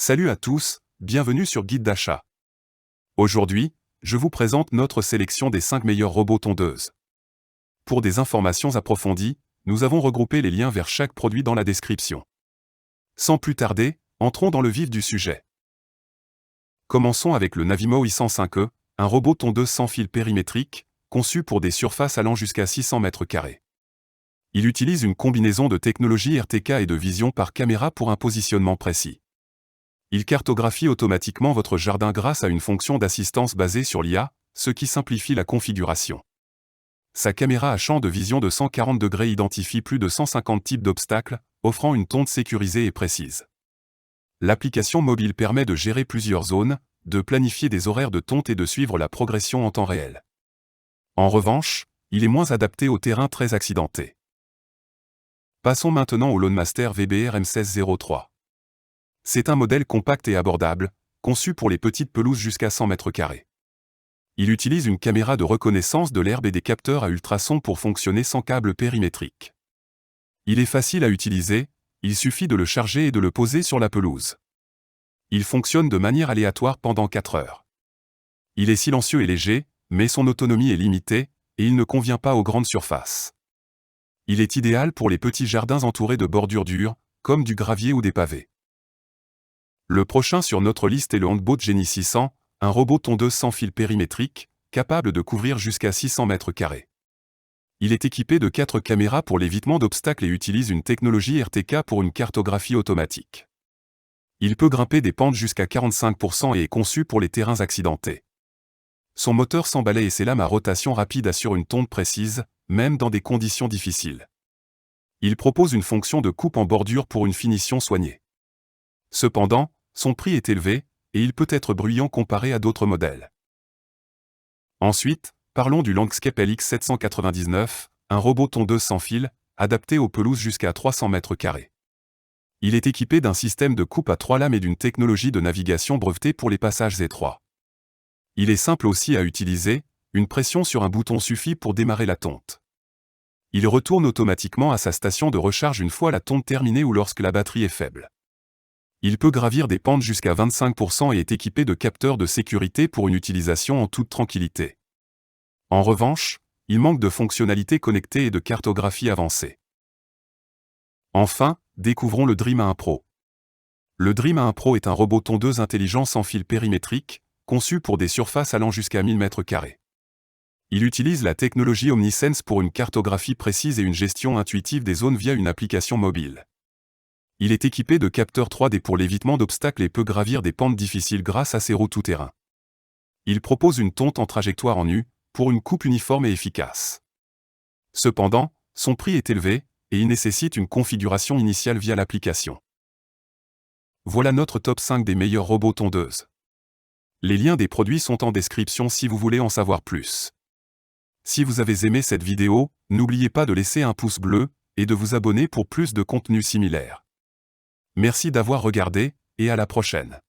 Salut à tous, bienvenue sur Guide d'achat. Aujourd'hui, je vous présente notre sélection des 5 meilleurs robots tondeuses. Pour des informations approfondies, nous avons regroupé les liens vers chaque produit dans la description. Sans plus tarder, entrons dans le vif du sujet. Commençons avec le Navimo i105e, un robot tondeuse sans fil périmétrique, conçu pour des surfaces allant jusqu'à 600 m². Il utilise une combinaison de technologie RTK et de vision par caméra pour un positionnement précis. Il cartographie automatiquement votre jardin grâce à une fonction d'assistance basée sur l'IA, ce qui simplifie la configuration. Sa caméra à champ de vision de 140 degrés identifie plus de 150 types d'obstacles, offrant une tonte sécurisée et précise. L'application mobile permet de gérer plusieurs zones, de planifier des horaires de tonte et de suivre la progression en temps réel. En revanche, il est moins adapté aux terrains très accidentés. Passons maintenant au Lawnmaster VBR M1603. C'est un modèle compact et abordable, conçu pour les petites pelouses jusqu'à 100 m². Il utilise une caméra de reconnaissance de l'herbe et des capteurs à ultrasons pour fonctionner sans câble périmétrique. Il est facile à utiliser, il suffit de le charger et de le poser sur la pelouse. Il fonctionne de manière aléatoire pendant 4 heures. Il est silencieux et léger, mais son autonomie est limitée, et il ne convient pas aux grandes surfaces. Il est idéal pour les petits jardins entourés de bordures dures, comme du gravier ou des pavés. Le prochain sur notre liste est le Handbot Genie 600, un robot tondeuse sans fil périmétrique, capable de couvrir jusqu'à 600 m². Il est équipé de 4 caméras pour l'évitement d'obstacles et utilise une technologie RTK pour une cartographie automatique. Il peut grimper des pentes jusqu'à 45% et est conçu pour les terrains accidentés. Son moteur sans balai et ses lames à rotation rapide assurent une tonte précise, même dans des conditions difficiles. Il propose une fonction de coupe en bordure pour une finition soignée. Cependant, son prix est élevé, et il peut être bruyant comparé à d'autres modèles. Ensuite, parlons du Landscape LX799, un robot tondeuse sans fil, adapté aux pelouses jusqu'à 300 m². Il est équipé d'un système de coupe à 3 lames et d'une technologie de navigation brevetée pour les passages étroits. Il est simple aussi à utiliser, une pression sur un bouton suffit pour démarrer la tonte. Il retourne automatiquement à sa station de recharge une fois la tonte terminée ou lorsque la batterie est faible. Il peut gravir des pentes jusqu'à 25% et est équipé de capteurs de sécurité pour une utilisation en toute tranquillité. En revanche, il manque de fonctionnalités connectées et de cartographie avancée. Enfin, découvrons le Dream A1 Pro. Le Dream A1 Pro est un robot tondeuse intelligent sans fil périmétrique, conçu pour des surfaces allant jusqu'à 1000 m². Il utilise la technologie OmniSense pour une cartographie précise et une gestion intuitive des zones via une application mobile. Il est équipé de capteurs 3D pour l'évitement d'obstacles et peut gravir des pentes difficiles grâce à ses roues tout-terrain. Il propose une tonte en trajectoire en U, pour une coupe uniforme et efficace. Cependant, son prix est élevé, et il nécessite une configuration initiale via l'application. Voilà notre top 5 des meilleurs robots tondeuses. Les liens des produits sont en description si vous voulez en savoir plus. Si vous avez aimé cette vidéo, n'oubliez pas de laisser un pouce bleu, et de vous abonner pour plus de contenus similaires. Merci d'avoir regardé, et à la prochaine.